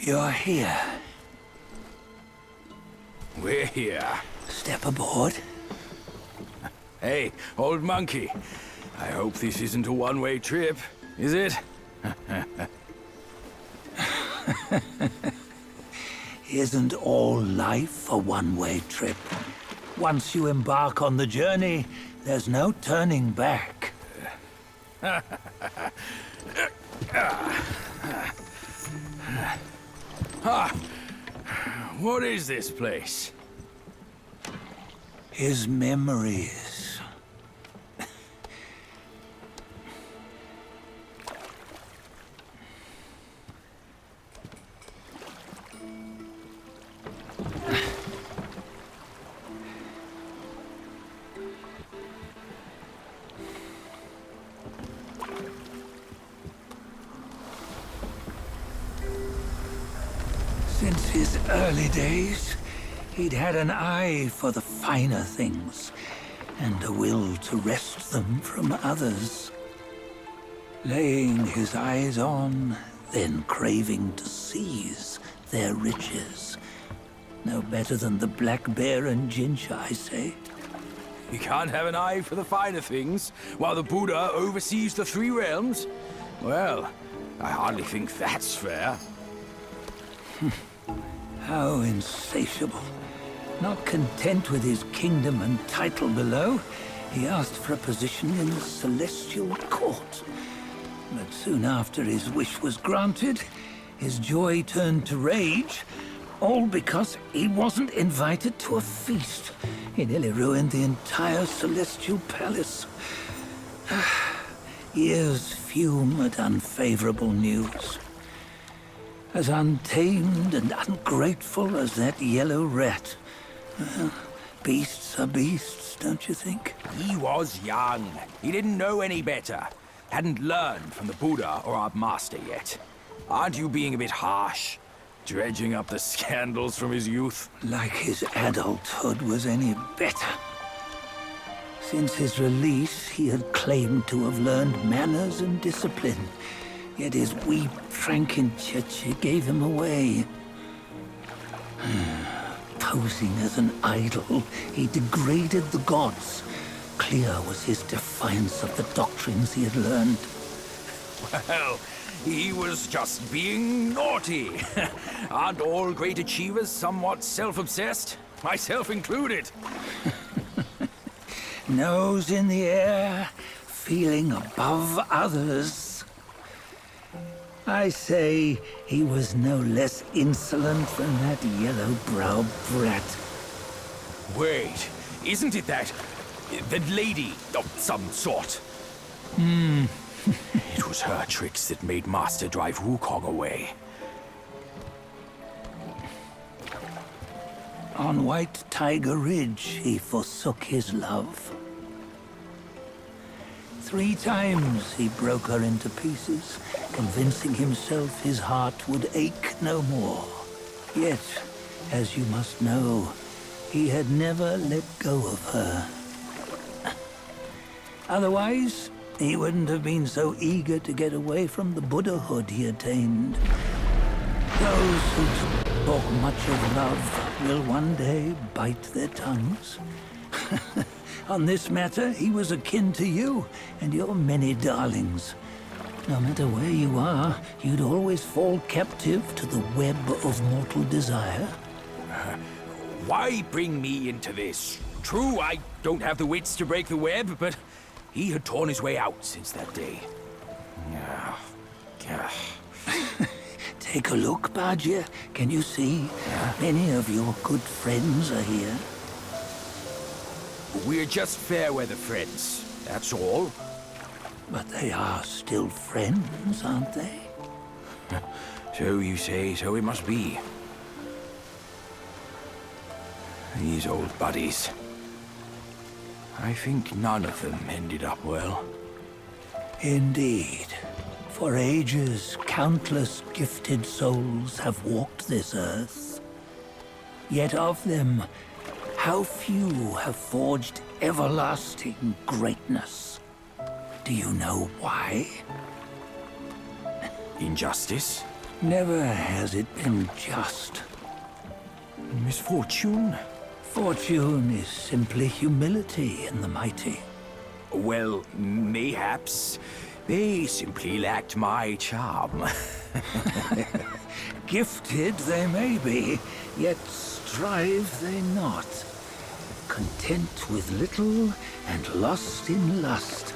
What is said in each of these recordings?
You're here. We're here. Step aboard. Hey, old monkey. I hope this isn't a one-way trip, is it? Isn't all life a one-way trip? Once you embark on the journey, there's no turning back. What is this place? His memories. Since his early days, he'd had an eye for the finer things, and a will to wrest them from others. Laying his eyes on, then craving to seize their riches. No better than the black bear and Jincha, I say. You can't have an eye for the finer things, while the Buddha oversees the three realms? Well, I hardly think that's fair. How insatiable. Not content with his kingdom and title below, he asked for a position in the celestial court. But soon after his wish was granted, his joy turned to rage, all because he wasn't invited to a feast. He nearly ruined the entire celestial palace. Ears fume at unfavorable news. As untamed and ungrateful as that yellow rat. Well, beasts are beasts, don't you think? He was young. He didn't know any better. Hadn't learned from the Buddha or our master yet. Aren't you being a bit harsh? Dredging up the scandals from his youth? Like his adulthood was any better. Since his release, he had claimed to have learned manners and discipline. Yet his weak Frankenchurch gave him away. Posing as an idol, he degraded the gods. Clear was his defiance of the doctrines he had learned. Well, he was just being naughty. Aren't all great achievers somewhat self-obsessed? Myself included. Nose in the air, feeling above others. I say he was no less insolent than that yellow-browed brat. Wait, isn't it that lady of some sort? It was her tricks that made Master drive Wukong away. On White Tiger Ridge, he forsook his love. 3 times he broke her into pieces, convincing himself his heart would ache no more. Yet, as you must know, he had never let go of her. Otherwise, he wouldn't have been so eager to get away from the Buddhahood he attained. Those who talk much of love will one day bite their tongues. On this matter, he was akin to you and your many darlings. No matter where you are, you'd always fall captive to the web of mortal desire. Why bring me into this? True, I don't have the wits to break the web, but he had torn his way out since that day. Take a look, Bajia. Can you see? Many of your good friends are here. We're just fair-weather friends, that's all. But they are still friends, aren't they? So you say, so it must be. These old buddies. I think none of them ended up well. Indeed. For ages, countless gifted souls have walked this earth. Yet of them, how few have forged everlasting greatness? Do you know why? Injustice? Never has it been just. Misfortune? Fortune is simply humility in the mighty. Well, mayhaps. They simply lacked my charm. Gifted they may be, yet strive they not. Content with little and lost in lust.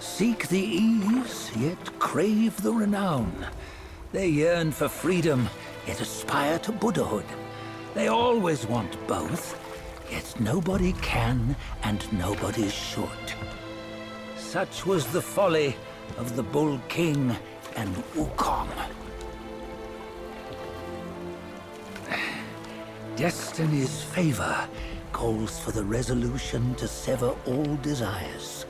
Seek the ease, yet crave the renown. They yearn for freedom, yet aspire to Buddhahood. They always want both, yet nobody can and nobody should. Such was the folly of the Bull King and Wukong. Destiny's favor calls for the resolution to sever all desires.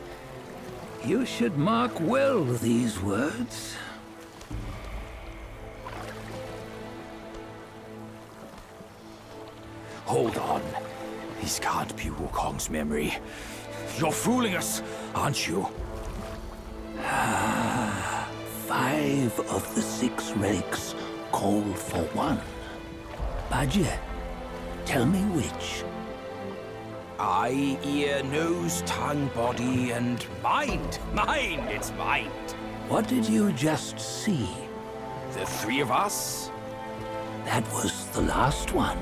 You should mark well these words. Hold on. This can't be Wukong's memory. You're fooling us, aren't you? 5 of the 6 relics call for one. Viaggio, tell me which. Eye, ear, nose, tongue, body, and mind. Mind, it's mind. What did you just see? The 3 of us? That was the last one.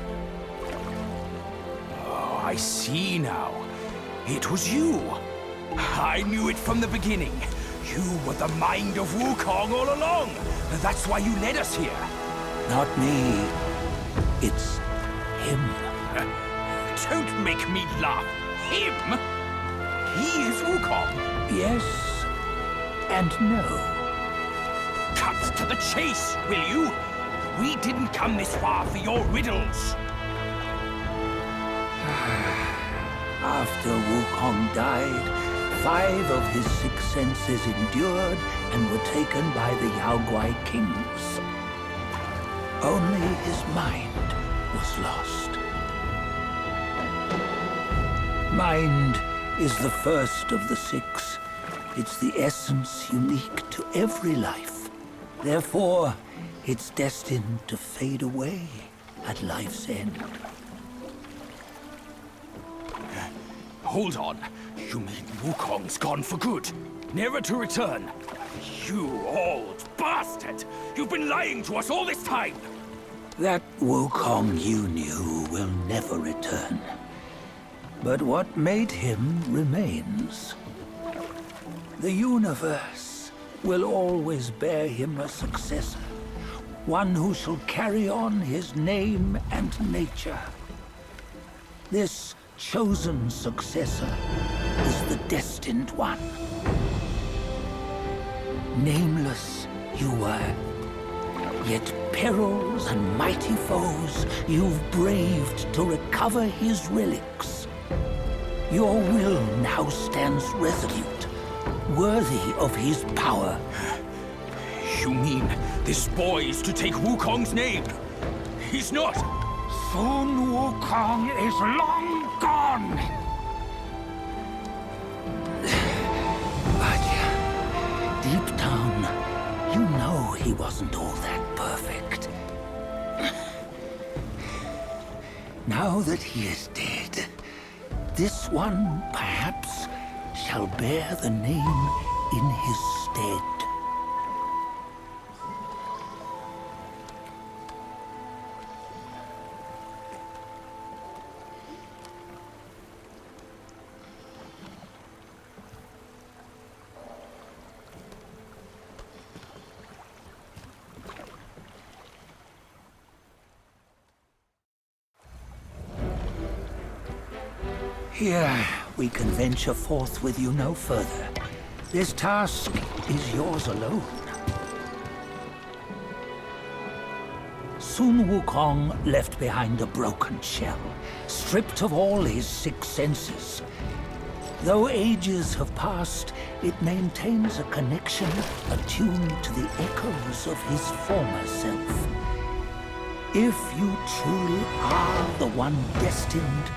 Oh, I see now. It was you. I knew it from the beginning. You were the mind of Wukong all along. That's why you led us here. Not me. It's him. Don't make me laugh. Him? He is Wukong. Yes and no. Cut to the chase, will you? We didn't come this far for your riddles. After Wukong died, 5 of his 6 senses endured and were taken by the Yaoguai kings. Only his mind was lost. Mind is the first of the 6. It's the essence unique to every life. Therefore, it's destined to fade away at life's end. Hold on. You mean Wukong's gone for good? Never to return? You old bastard! You've been lying to us all this time! That Wukong you knew will never return. But what made him remains. The universe will always bear him a successor. One who shall carry on his name and nature. This chosen successor is the Destined One. Nameless you were, yet perils and mighty foes you've braved to recover his relics. Your will now stands resolute, worthy of his power. You mean this boy is to take Wukong's name? He's not! Sun Wukong is long gone! But deep down, you know he wasn't all that perfect. Now that he is dead, this one, perhaps, shall bear the name in his stead. Here, we can venture forth with you no further. This task is yours alone. Sun Wukong left behind a broken shell, stripped of all his 6 senses. Though ages have passed, it maintains a connection attuned to the echoes of his former self. If you truly are the one destined,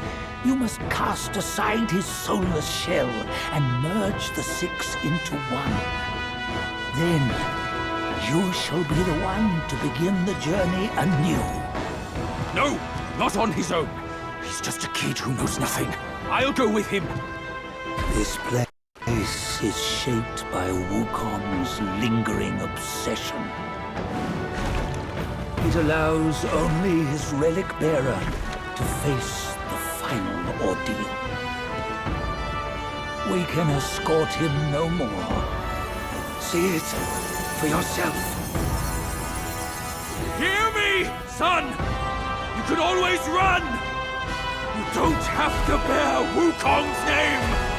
you must cast aside his soulless shell and merge the 6 into one. Then You shall be the one to begin the journey anew. No, not on his own. He's just a kid who knows nothing. I'll go with him. This place is shaped by Wukong's lingering obsession. It allows only his relic bearer to face the final ordeal. We can escort him no more. See it for yourself. Hear me, son! You can always run! You don't have to bear Wukong's name!